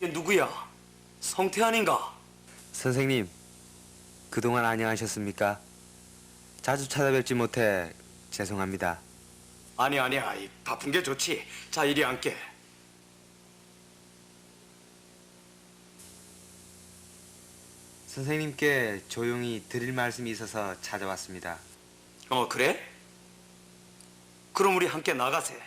이게 누구야? 성태 아닌가? 선생님, 그동안 안녕하셨습니까? 자주 찾아뵙지 못해 죄송합니다. 아니야. 바쁜 게 좋지. 자, 이리 앉게. 선생님께 조용히 드릴 말씀이 있어서 찾아왔습니다. 그래? 그럼 우리 함께 나가세.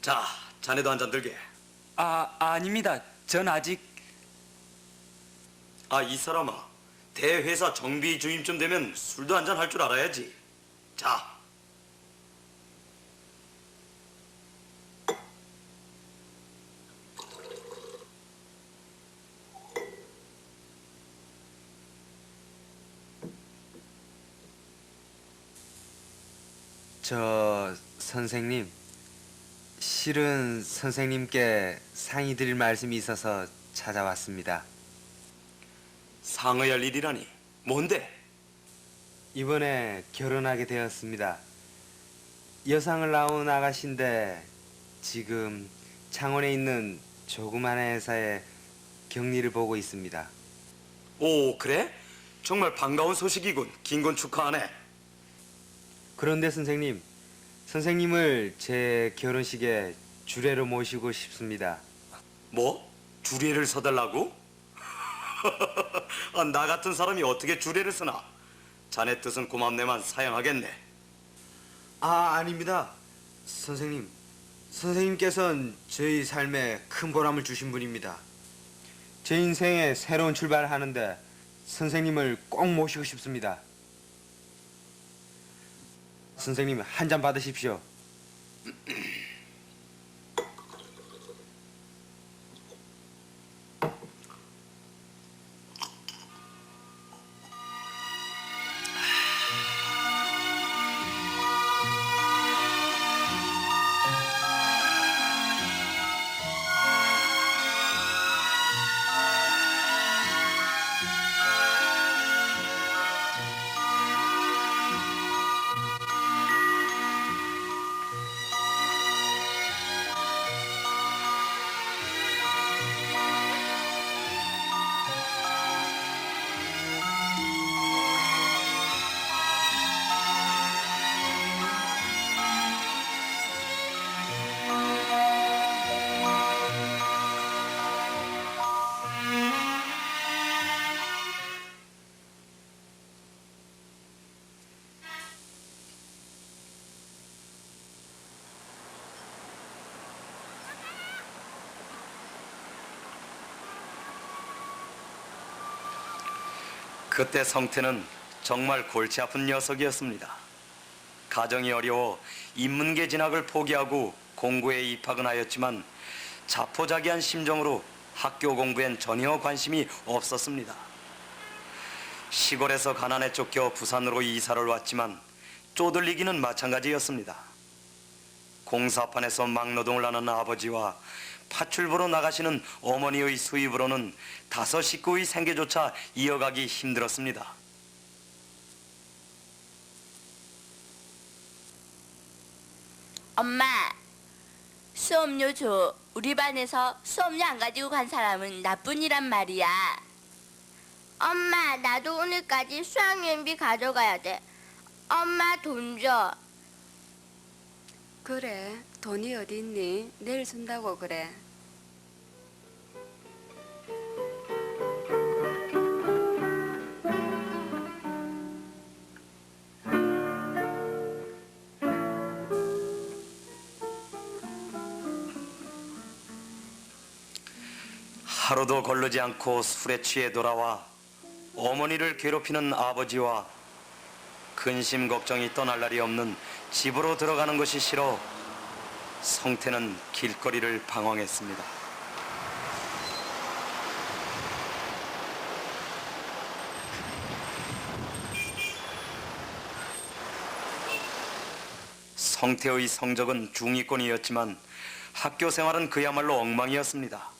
자, 자네도 한 잔 들게. 아닙니다. 전 아직 이 사람아. 대회사 정비 주임쯤 되면 술도 한 잔 할 줄 알아야지. 자. 선생님, 실은 선생님께 상의 드릴 말씀이 있어서 찾아왔습니다. 상의할 일이라니. 뭔데? 이번에 결혼하게 되었습니다. 여상을 낳은 아가씨인데 지금 창원에 있는 조그만 회사에 격리를 보고 있습니다. 오, 그래? 정말 반가운 소식이군. 긴건 축하하네. 그런데 선생님을 제 결혼식에 주례로 모시고 싶습니다. 뭐? 주례를 서달라고? 나 같은 사람이 어떻게 주례를 서나? 자네 뜻은 고맙네만 사양하겠네. 아닙니다. 선생님께서는 저희 삶에 큰 보람을 주신 분입니다. 제 인생에 새로운 출발을 하는데 선생님을 꼭 모시고 싶습니다. 선생님, 한 잔 받으십시오. 그때 성태는 정말 골치 아픈 녀석이었습니다. 가정이 어려워 인문계 진학을 포기하고 공고에 입학은 하였지만 자포자기한 심정으로 학교 공부엔 전혀 관심이 없었습니다. 시골에서 가난에 쫓겨 부산으로 이사를 왔지만 쪼들리기는 마찬가지였습니다. 공사판에서 막노동을 하는 아버지와 파출부로 나가시는 어머니의 수입으로는 5 식구의 생계조차 이어가기 힘들었습니다. 엄마, 수업료 줘. 우리 반에서 수업료 안 가지고 간 사람은 나뿐이란 말이야. 엄마, 나도 오늘까지 수학여행비 가져가야 돼. 엄마, 돈 줘. 그래, 돈이 어디 있니? 내일 준다고 그래. 하루도 걸르지 않고 술에 취해 돌아와 어머니를 괴롭히는 아버지와 근심 걱정이 떠날 날이 없는 집으로 들어가는 것이 싫어 성태는 길거리를 방황했습니다. 성태의 성적은 중위권이었지만 학교 생활은 그야말로 엉망이었습니다.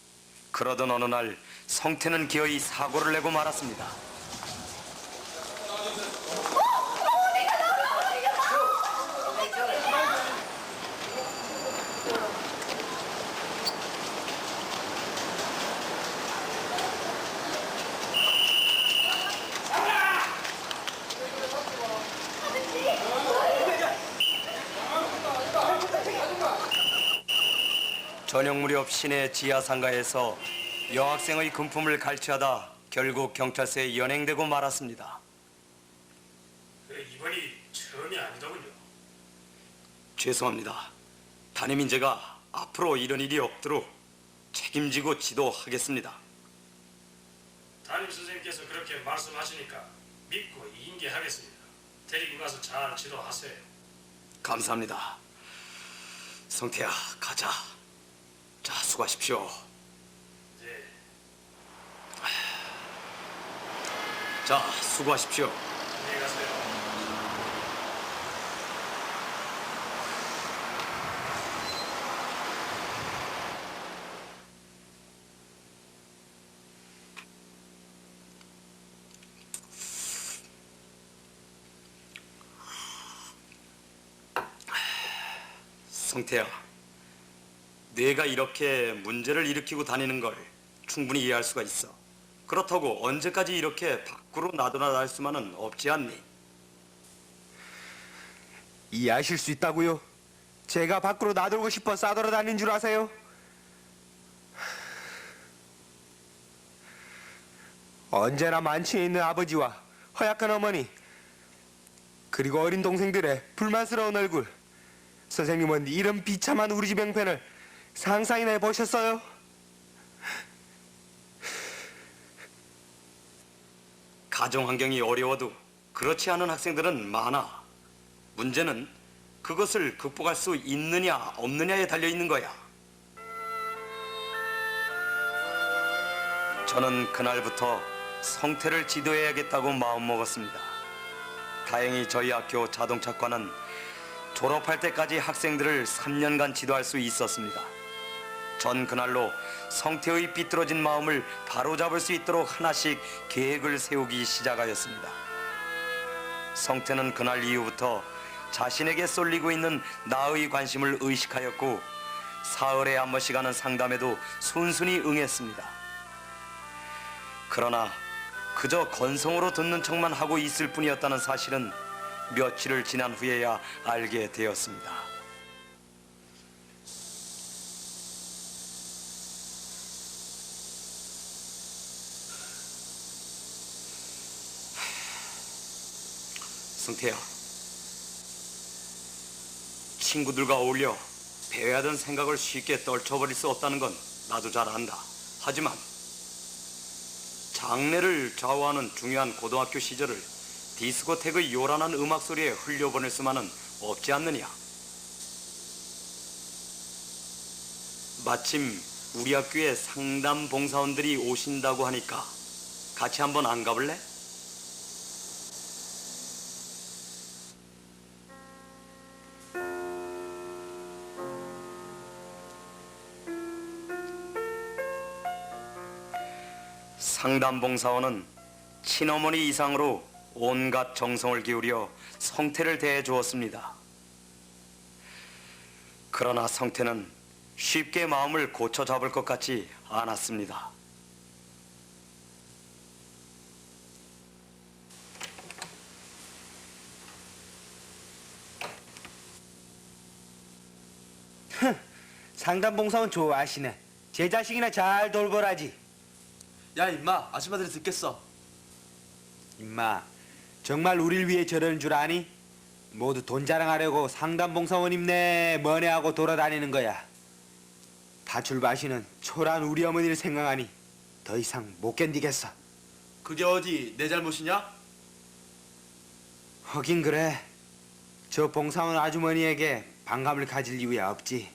그러던 어느 날 성태는 기어이 사고를 내고 말았습니다. 저녁 무렵 시내 지하상가에서 여학생의 금품을 갈취하다 결국 경찰서에 연행되고 말았습니다. 이번이 처음이 아니더군요. 죄송합니다. 담임인 제가 앞으로 이런 일이 없도록 책임지고 지도하겠습니다. 담임 선생님께서 그렇게 말씀하시니까 믿고 인계하겠습니다. 데리고 가서 잘 지도하세요. 감사합니다. 성태야, 가자. 자, 수고하십시오. 네. 자, 수고하십시오. 안녕히 가세요. 성태야, 내가 이렇게 문제를 일으키고 다니는 걸 충분히 이해할 수가 있어. 그렇다고 언제까지 이렇게 밖으로 나돌아다닐 수만은 없지 않니? 이해하실 수 있다고요? 제가 밖으로 나돌고 싶어 싸돌아다닌 줄 아세요? 언제나 만취해 있는 아버지와 허약한 어머니, 그리고 어린 동생들의 불만스러운 얼굴. 선생님은 이런 비참한 우리 집 형편을 상상이나 해보셨어요? 가정 환경이 어려워도 그렇지 않은 학생들은 많아. 문제는 그것을 극복할 수 있느냐 없느냐에 달려 있는 거야. 저는 그날부터 성태를 지도해야겠다고 마음먹었습니다. 다행히 저희 학교 자동차과는 졸업할 때까지 학생들을 3년간 지도할 수 있었습니다. 전 그날로 성태의 삐뚤어진 마음을 바로잡을 수 있도록 하나씩 계획을 세우기 시작하였습니다. 성태는 그날 이후부터 자신에게 쏠리고 있는 나의 관심을 의식하였고 사흘에 한 번씩 하는 상담에도 순순히 응했습니다. 그러나 그저 건성으로 듣는 척만 하고 있을 뿐이었다는 사실은 며칠을 지난 후에야 알게 되었습니다. 성태야, 친구들과 어울려 배회하던 생각을 쉽게 떨쳐버릴 수 없다는 건 나도 잘 안다. 하지만 장래를 좌우하는 중요한 고등학교 시절을 디스코텍의 요란한 음악 소리에 흘려보낼 수만은 없지 않느냐. 마침 우리 학교에 상담 봉사원들이 오신다고 하니까 같이 한번 안 가볼래? 상담 봉사원은 친어머니 이상으로 온갖 정성을 기울여 성태를 대해 주었습니다. 그러나 성태는 쉽게 마음을 고쳐 잡을 것 같지 않았습니다. 상담봉사원 좋아하시네. 제 자식이나 잘 돌보라지. 야 임마, 아줌마들이 듣겠어. 임마, 정말 우릴 위해 저러는 줄 아니? 모두 돈 자랑하려고 상담봉사원 입네 뭐네 하고 돌아다니는 거야. 파출바시는 초라한 우리 어머니를 생각하니 더 이상 못 견디겠어. 그게 어디 내 잘못이냐? 하긴 그래. 저 봉사원 아주머니에게 반감을 가질 이유야 없지.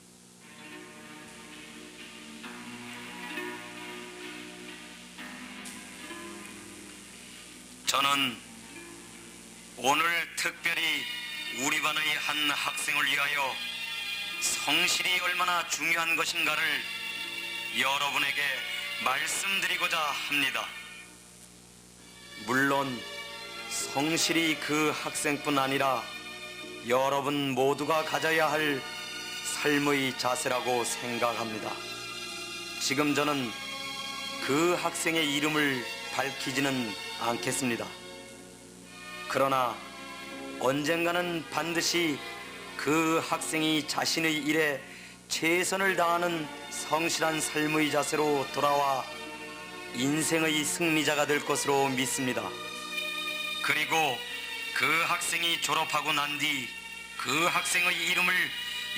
저는 오늘 특별히 우리 반의 한 학생을 위하여 성실이 얼마나 중요한 것인가를 여러분에게 말씀드리고자 합니다. 물론 성실이 그 학생뿐 아니라 여러분 모두가 가져야 할 삶의 자세라고 생각합니다. 지금 저는 그 학생의 이름을 밝히지는 않겠습니다. 그러나 언젠가는 반드시 그 학생이 자신의 일에 최선을 다하는 성실한 삶의 자세로 돌아와 인생의 승리자가 될 것으로 믿습니다. 그리고 그 학생이 졸업하고 난 뒤 그 학생의 이름을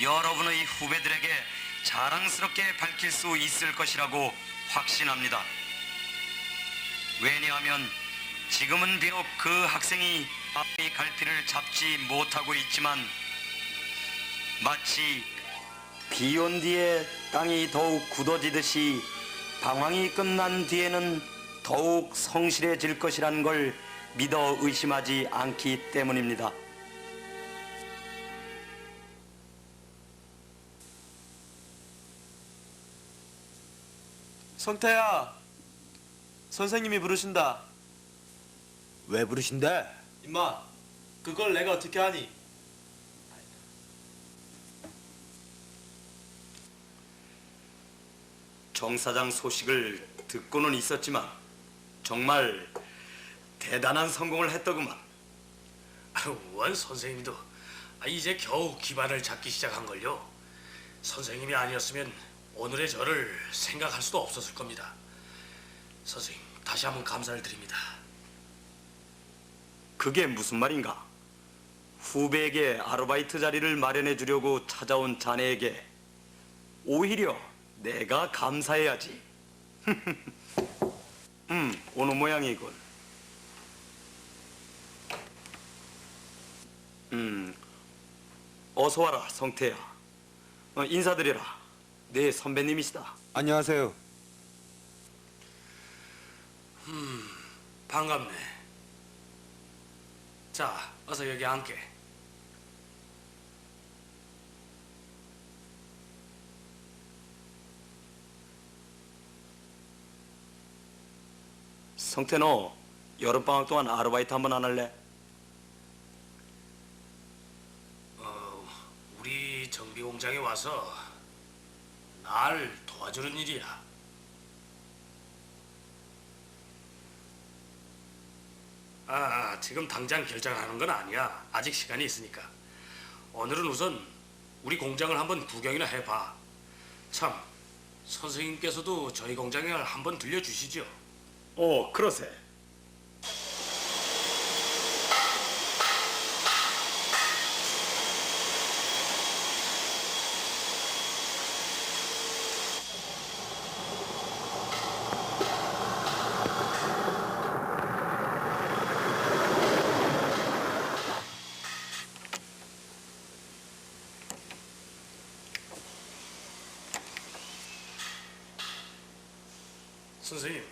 여러분의 후배들에게 자랑스럽게 밝힐 수 있을 것이라고 확신합니다. 왜냐하면 지금은 비록 그 학생이 앞의 갈피를 잡지 못하고 있지만 마치 비 온 뒤에 땅이 더욱 굳어지듯이 방황이 끝난 뒤에는 더욱 성실해질 것이라는 걸 믿어 의심하지 않기 때문입니다. 성태야, 선생님이 부르신다. 왜 부르신대? 임마, 그걸 내가 어떻게 하니? 정 사장 소식을 듣고는 있었지만 정말 대단한 성공을 했더구만. 원 선생님도 이제 겨우 기반을 잡기 시작한 걸요. 선생님이 아니었으면 오늘의 저를 생각할 수도 없었을 겁니다. 선생님, 다시 한번 감사를 드립니다. 그게 무슨 말인가? 후배에게 아르바이트 자리를 마련해 주려고 찾아온 자네에게 오히려 내가 감사해야지. 오는 모양이군. 어서 와라, 성태야. 인사드려라. 내 선배님이시다. 안녕하세요. 반갑네. 자, 어서 여기 앉게. 성태, 너 여름방학 동안 아르바이트 한번 안 할래? 우리 정비 공장에 와서 날 도와주는 일이야. 지금 당장 결정하는 건 아니야. 아직 시간이 있으니까. 오늘은 우선 우리 공장을 한번 구경이나 해봐. 참, 선생님께서도 저희 공장에 한번 들려주시죠. 그러세. 선생님,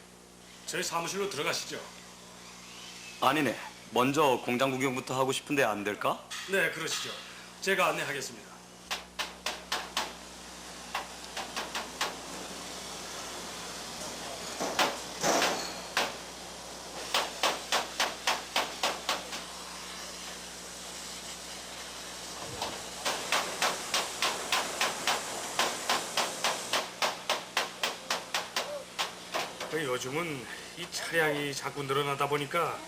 저희 사무실로 들어가시죠. 아니네. 먼저 공장 구경부터 하고 싶은데 안 될까? 네, 그러시죠. 제가 안내하겠습니다. 요즘은 이 차량이 자꾸 늘어나다 보니까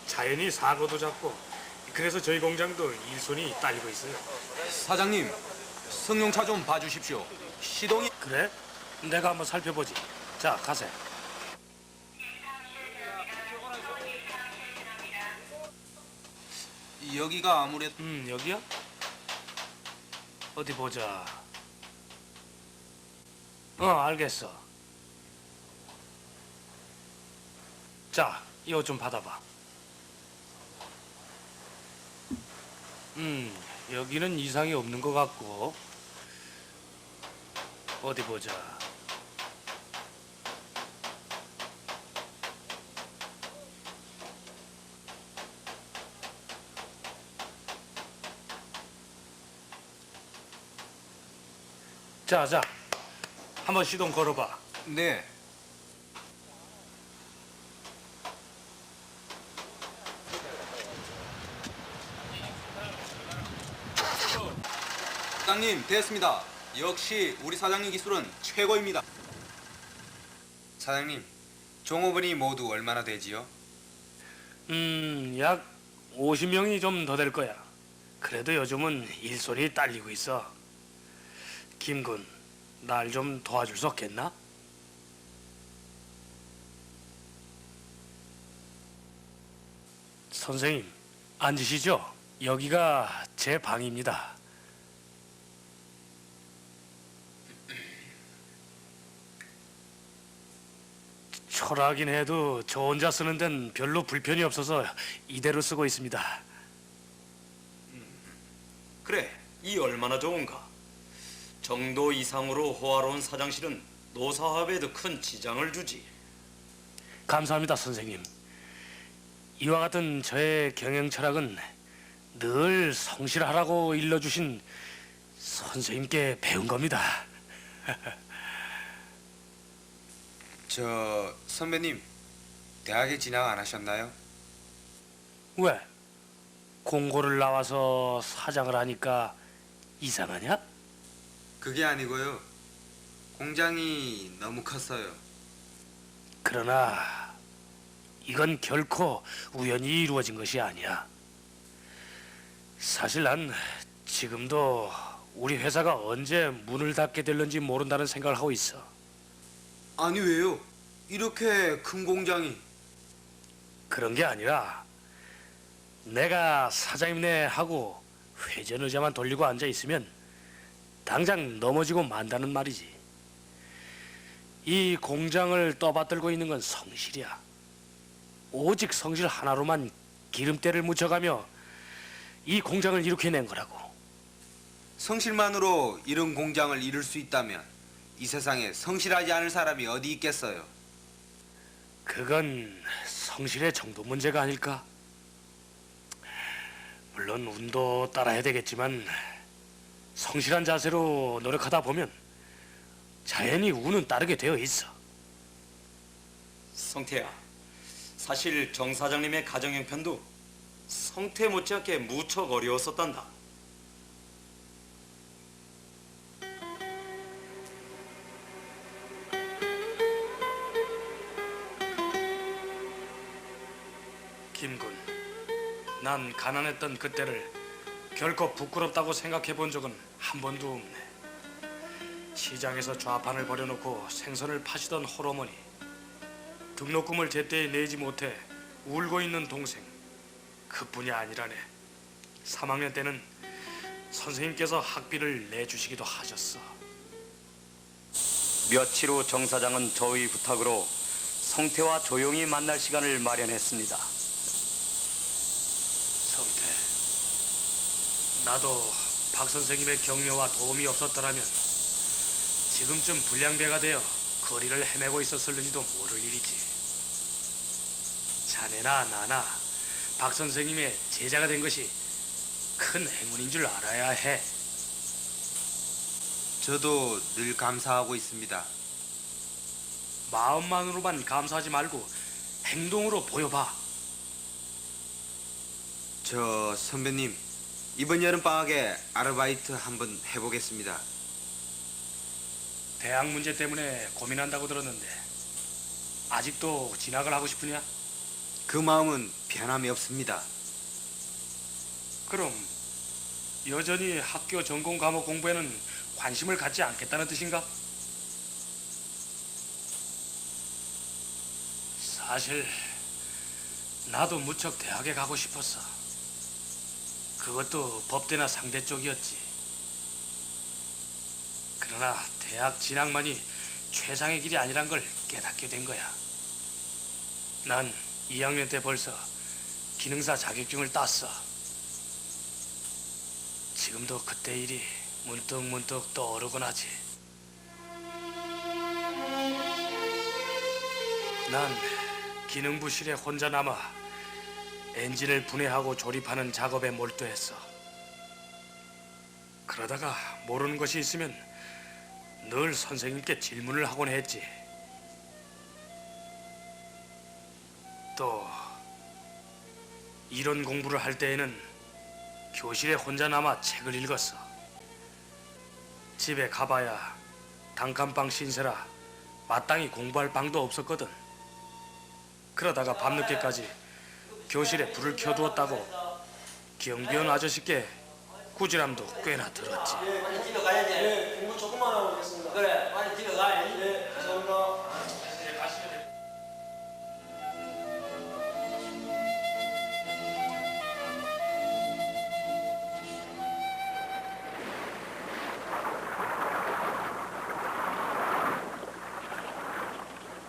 자연히 사고도 잦고, 그래서 저희 공장도 일손이 딸리고 있어요. 사장님, 승용차 좀 봐주십시오. 시동이 그래? 내가 한번 살펴보지. 자, 가세. 여기가 아무래도 여기야? 어디 보자. 알겠어. 자, 이거 좀 받아봐. 여기는 이상이 없는 것 같고. 어디 보자. 자, 한번 시동 걸어봐. 네. 사장님, 됐습니다. 역시 우리 사장님 기술은 최고입니다. 사장님, 종업원이 모두 얼마나 되지요? 약 50명이 좀 더 될 거야. 그래도 요즘은 일손이 딸리고 있어. 김군, 날 좀 도와줄 수 없겠나? 선생님, 앉으시죠. 여기가 제 방입니다. 초라하긴 해도 저 혼자 쓰는 데는 별로 불편이 없어서 이대로 쓰고 있습니다. 그래, 이 얼마나 좋은가. 정도 이상으로 호화로운 사장실은 노사합에도 큰 지장을 주지. 감사합니다, 선생님. 이와 같은 저의 경영 철학은 늘 성실하라고 일러주신 선생님께 배운 겁니다. 저 선배님, 대학에 진학 안 하셨나요? 왜? 공고를 나와서 사장을 하니까 이상하냐? 그게 아니고요. 공장이 너무 컸어요. 그러나 이건 결코 우연히 이루어진 것이 아니야. 사실 난 지금도 우리 회사가 언제 문을 닫게 될는지 모른다는 생각을 하고 있어. 아니 왜요? 이렇게 큰 공장이. 그런 게 아니라 내가 사장님네 하고 회전 의자만 돌리고 앉아 있으면 당장 넘어지고 만다는 말이지. 이 공장을 떠받들고 있는 건 성실이야. 오직 성실 하나로만 기름때를 묻혀가며 이 공장을 이렇게 낸 거라고. 성실만으로 이런 공장을 이룰 수 있다면 이 세상에 성실하지 않을 사람이 어디 있겠어요? 그건 성실의 정도 문제가 아닐까? 물론 운도 따라야 되겠지만 성실한 자세로 노력하다 보면 자연히 운은 따르게 되어 있어. 성태야, 사실 정 사장님의 가정 형편도 성태 못지않게 무척 어려웠었단다. 김군, 난 가난했던 그때를 결코 부끄럽다고 생각해 본 적은 한 번도 없네. 시장에서 좌판을 버려놓고 생선을 파시던 홀어머니, 등록금을 제때에 내지 못해 울고 있는 동생, 그뿐이 아니라네. 3학년 때는 선생님께서 학비를 내주시기도 하셨어. 며칠 후 정 사장은 저의 부탁으로 성태와 조용히 만날 시간을 마련했습니다. 성태, 나도 박 선생님의 격려와 도움이 없었더라면 지금쯤 불량배가 되어 거리를 헤매고 있었을는지도 모를 일이지. 자네나 나나 박 선생님의 제자가 된 것이 큰 행운인 줄 알아야 해. 저도 늘 감사하고 있습니다. 마음만으로만 감사하지 말고 행동으로 보여봐. 저 선배님, 이번 여름방학에 아르바이트 한번 해보겠습니다. 대학 문제 때문에 고민한다고 들었는데 아직도 진학을 하고 싶으냐? 그 마음은 변함이 없습니다. 그럼 여전히 학교 전공 과목 공부에는 관심을 갖지 않겠다는 뜻인가? 사실 나도 무척 대학에 가고 싶었어. 그것도 법대나 상대 쪽이었지. 그러나 대학 진학만이 최상의 길이 아니란 걸 깨닫게 된 거야. 난 2학년 때 벌써 기능사 자격증을 땄어. 지금도 그때 일이 문득문득 떠오르곤 하지. 난 기능부실에 혼자 남아 엔진을 분해하고 조립하는 작업에 몰두했어. 그러다가 모르는 것이 있으면 늘 선생님께 질문을 하곤 했지. 또 이런 공부를 할 때에는 교실에 혼자 남아 책을 읽었어. 집에 가봐야 단칸방 신세라 마땅히 공부할 방도 없었거든. 그러다가 밤늦게까지 교실에 불을 켜두었다고 경비원 아저씨께 꾸지람도 꽤나 들었지. 빨리 집에 가야지. 공부 조금만 하고 오겠습니다. 그래, 빨리 집에 가. 네, 감사합니다.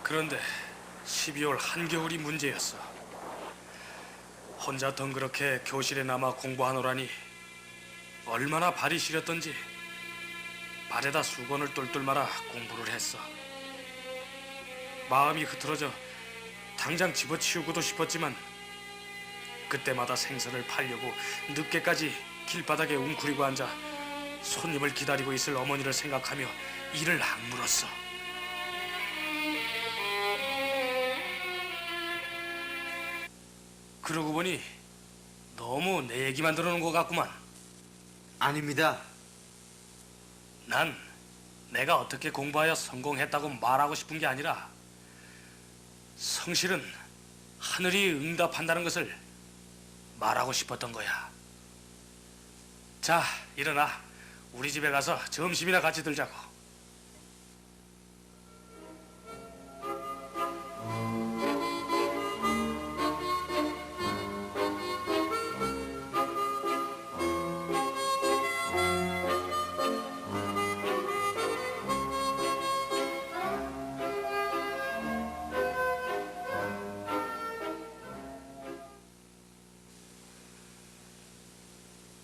그런데 12월 한겨울이 문제였어. 혼자 덩그렇게 교실에 남아 공부하노라니 얼마나 발이 시렸던지 발에다 수건을 똘똘 말아 공부를 했어. 마음이 흐트러져 당장 집어치우고도 싶었지만 그때마다 생선을 팔려고 늦게까지 길바닥에 웅크리고 앉아 손님을 기다리고 있을 어머니를 생각하며 이를 악물었어. 그러고 보니 너무 내 얘기만 들어놓은 것 같구만. 아닙니다. 난 내가 어떻게 공부하여 성공했다고 말하고 싶은 게 아니라 성실은 하늘이 응답한다는 것을 말하고 싶었던 거야. 자, 일어나. 우리 집에 가서 점심이나 같이 들자고.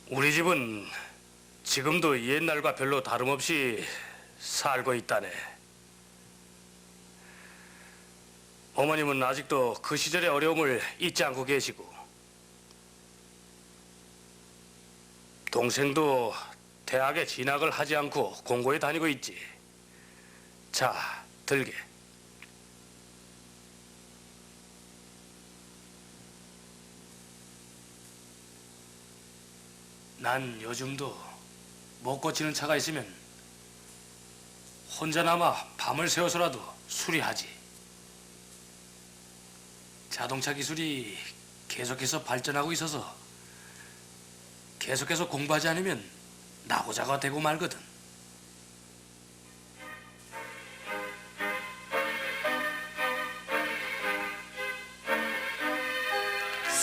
우리 집은 지금도 옛날과 별로 다름없이 살고 있다네. 어머님은 아직도 그 시절의 어려움을 잊지 않고 계시고 동생도 대학에 진학을 하지 않고 공고에 다니고 있지. 자, 들게. 난 요즘도 못 고치는 차가 있으면 혼자 남아 밤을 새워서라도 수리하지. 자동차 기술이 계속해서 발전하고 있어서 계속해서 공부하지 않으면 나고자가 되고 말거든.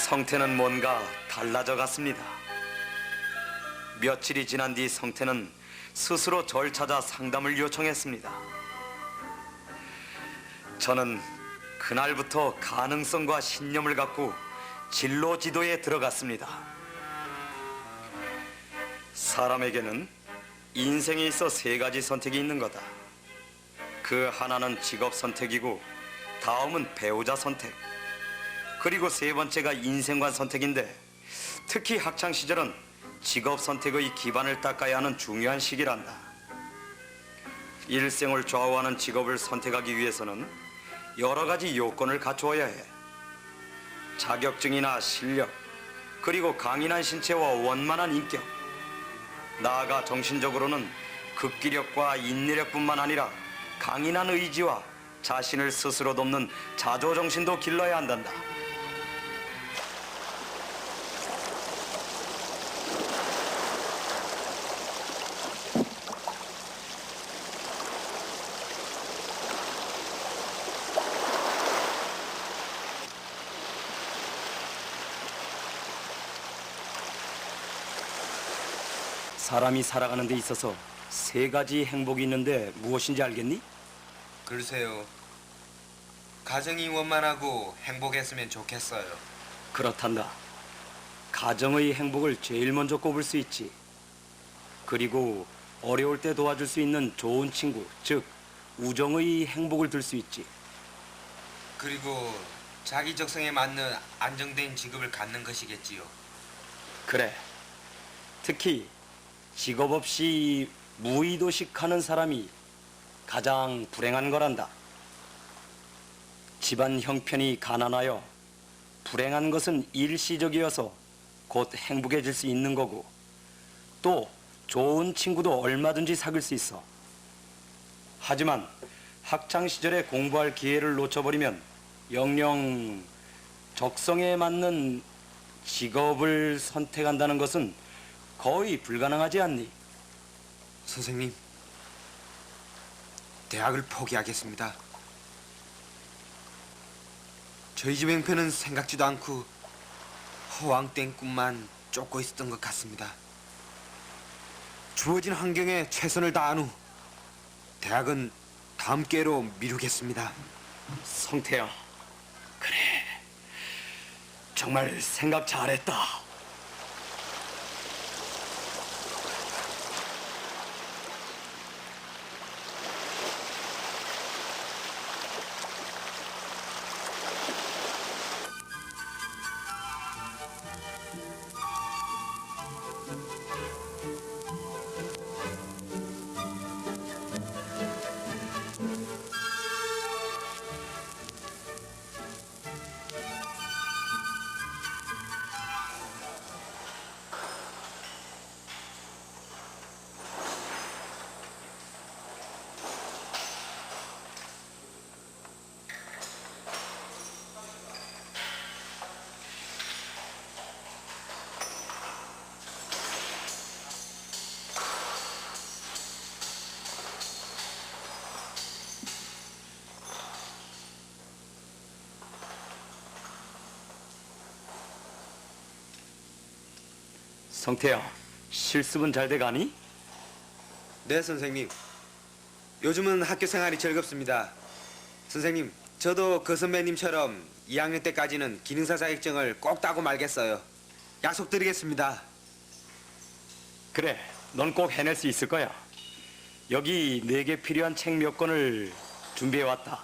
성태는 뭔가 달라져 갔습니다. 며칠이 지난 뒤 성태는 스스로 절 찾아 상담을 요청했습니다. 저는 그날부터 가능성과 신념을 갖고 진로 지도에 들어갔습니다. 사람에게는 인생에 있어 세 가지 선택이 있는 거다. 그 하나는 직업 선택이고 다음은 배우자 선택, 그리고 세 번째가 인생관 선택인데 특히 학창 시절은 직업 선택의 기반을 닦아야 하는 중요한 시기란다. 일생을 좌우하는 직업을 선택하기 위해서는 여러 가지 요건을 갖추어야 해. 자격증이나 실력, 그리고 강인한 신체와 원만한 인격, 나아가 정신적으로는 극기력과 인내력뿐만 아니라 강인한 의지와 자신을 스스로 돕는 자조정신도 길러야 한단다. 사람이 살아가는 데 있어서 세 가지 행복이 있는데 무엇인지 알겠니? 글쎄요. 가정이 원만하고 행복했으면 좋겠어요. 그렇단다. 가정의 행복을 제일 먼저 꼽을 수 있지. 그리고 어려울 때 도와줄 수 있는 좋은 친구, 즉 우정의 행복을 들 수 있지. 그리고 자기 적성에 맞는 안정된 직업을 갖는 것이겠지요. 그래. 특히 직업 없이 무의도식 하는 사람이 가장 불행한 거란다. 집안 형편이 가난하여 불행한 것은 일시적이어서 곧 행복해질 수 있는 거고, 또 좋은 친구도 얼마든지 사귈 수 있어. 하지만 학창 시절에 공부할 기회를 놓쳐버리면 영영 적성에 맞는 직업을 선택한다는 것은 거의 불가능하지 않니? 선생님, 대학을 포기하겠습니다. 저희 집 행편은 생각지도 않고 허황된 꿈만 쫓고 있었던 것 같습니다. 주어진 환경에 최선을 다한 후 대학은 다음 기회로 미루겠습니다. 성태야, 그래, 정말 생각 잘했다. 성태야, 실습은 잘 돼가니? 네, 선생님. 요즘은 학교 생활이 즐겁습니다. 선생님, 저도 그 선배님처럼 2학년 때까지는 기능사 자격증을 꼭 따고 말겠어요. 약속드리겠습니다. 그래, 넌 꼭 해낼 수 있을 거야. 여기 내게 필요한 책 몇 권을 준비해왔다.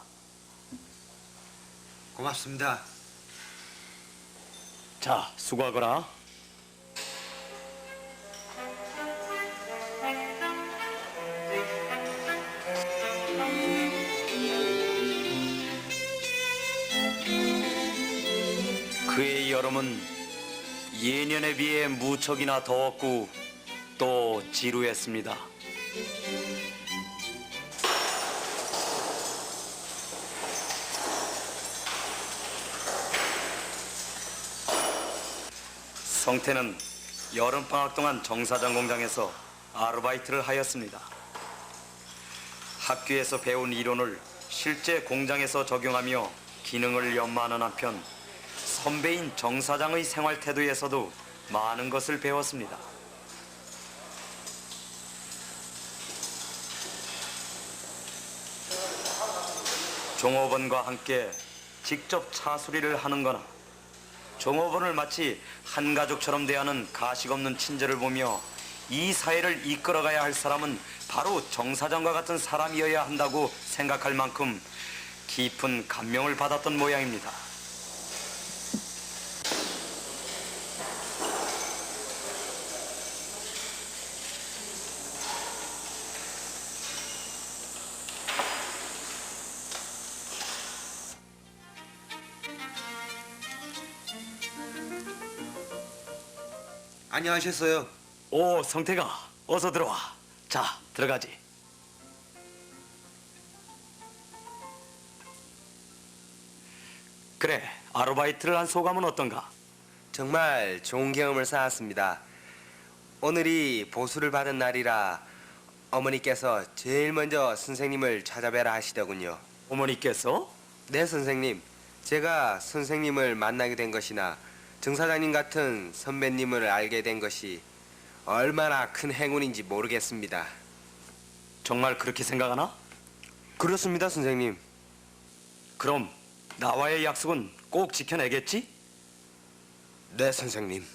고맙습니다. 자, 수고하거라. 그의 여름은 예년에 비해 무척이나 더웠고 또 지루했습니다. 성태는 여름방학 동안 정사장 공장에서 아르바이트를 하였습니다. 학교에서 배운 이론을 실제 공장에서 적용하며 기능을 연마하는 한편 선배인 정 사장의 생활 태도에서도 많은 것을 배웠습니다. 종업원과 함께 직접 차수리를 하는 거나 종업원을 마치 한 가족처럼 대하는 가식 없는 친절을 보며 이 사회를 이끌어가야 할 사람은 바로 정 사장과 같은 사람이어야 한다고 생각할 만큼 깊은 감명을 받았던 모양입니다. 안녕하셨어요. 오, 성태가 어서 들어와. 자, 들어가지. 그래, 아르바이트를 한 소감은 어떤가? 정말 좋은 경험을 쌓았습니다. 오늘이 보수를 받은 날이라 어머니께서 제일 먼저 선생님을 찾아뵈라 하시더군요. 어머니께서? 네, 선생님. 제가 선생님을 만나게 된 것이나 정 사장님 같은 선배님을 알게 된 것이 얼마나 큰 행운인지 모르겠습니다. 정말 그렇게 생각하나? 그렇습니다, 선생님. 그럼 나와의 약속은 꼭 지켜내겠지? 네, 선생님.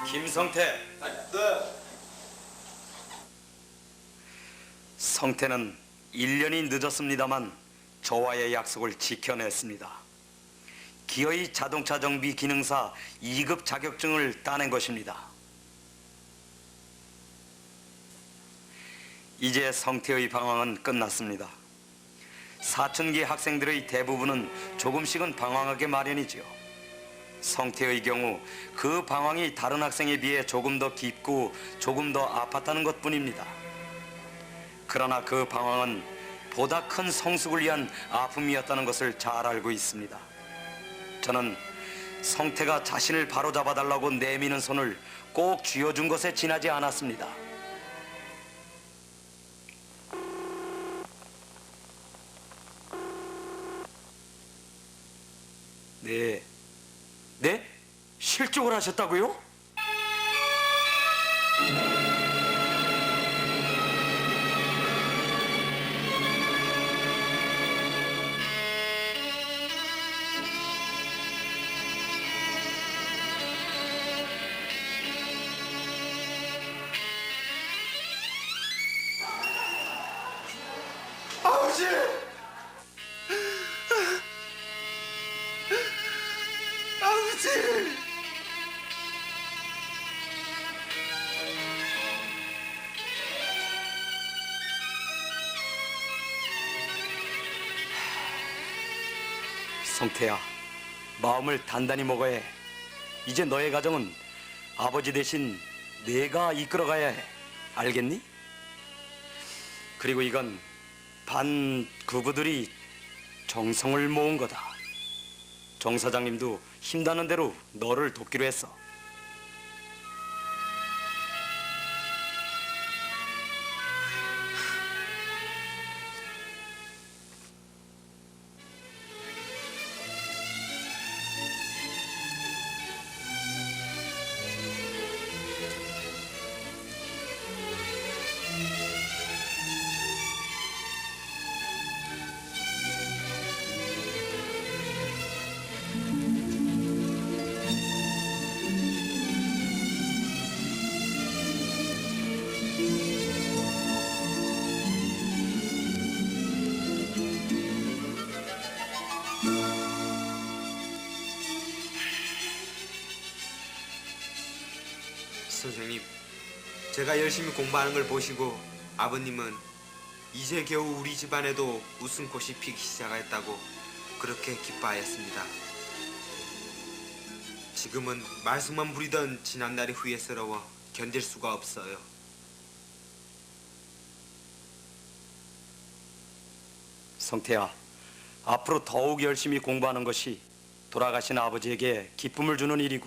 김성태. 네. 성태는 1년이 늦었습니다만 저와의 약속을 지켜냈습니다. 기어이 자동차 정비 기능사 2급 자격증을 따낸 것입니다. 이제 성태의 방황은 끝났습니다. 사춘기 학생들의 대부분은 조금씩은 방황하게 마련이지요. 성태의 경우 그 방황이 다른 학생에 비해 조금 더 깊고 조금 더 아팠다는 것뿐입니다. 그러나 그 방황은 보다 큰 성숙을 위한 아픔이었다는 것을 잘 알고 있습니다. 저는 성태가 자신을 바로잡아달라고 내미는 손을 꼭 쥐어준 것에 지나지 않았습니다. 네. 네? 실족을 하셨다고요? 아버지! 아버지! 성태야, 마음을 단단히 먹어야 해. 이제 너의 가정은 아버지 대신 내가 이끌어가야 해. 알겠니? 그리고 이건 반 그부들이 정성을 모은 거다. 정 사장님도 힘닿는 대로 너를 돕기로 했어. 선생님, 제가 열심히 공부하는 걸 보시고 아버님은 이제 겨우 우리 집안에도 웃음꽃이 피기 시작했다고 그렇게 기뻐하였습니다. 지금은 말썽만 부리던 지난날이 후회스러워 견딜 수가 없어요. 성태야, 앞으로 더욱 열심히 공부하는 것이 돌아가신 아버지에게 기쁨을 주는 일이고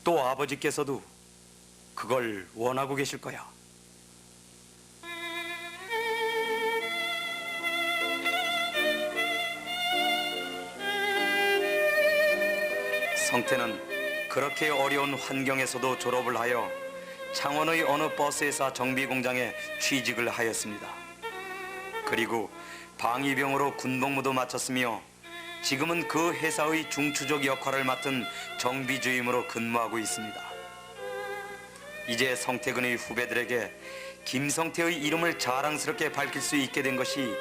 또 아버지께서도 그걸 원하고 계실 거야. 성태는 그렇게 어려운 환경에서도 졸업을 하여 창원의 어느 버스회사 정비 공장에 취직을 하였습니다. 그리고 방위병으로 군복무도 마쳤으며 지금은 그 회사의 중추적 역할을 맡은 정비주임으로 근무하고 있습니다. 이제 성태근의 후배들에게 김성태의 이름을 자랑스럽게 밝힐 수 있게 된 것이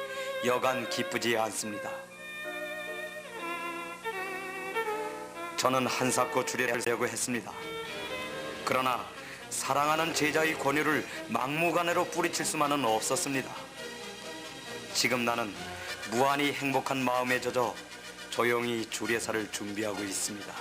여간 기쁘지 않습니다. 저는 한사코 주례하려고 했습니다. 그러나 사랑하는 제자의 권유를 막무가내로 뿌리칠 수만은 없었습니다. 지금 나는 무한히 행복한 마음에 젖어 조용히 주례사를 준비하고 있습니다.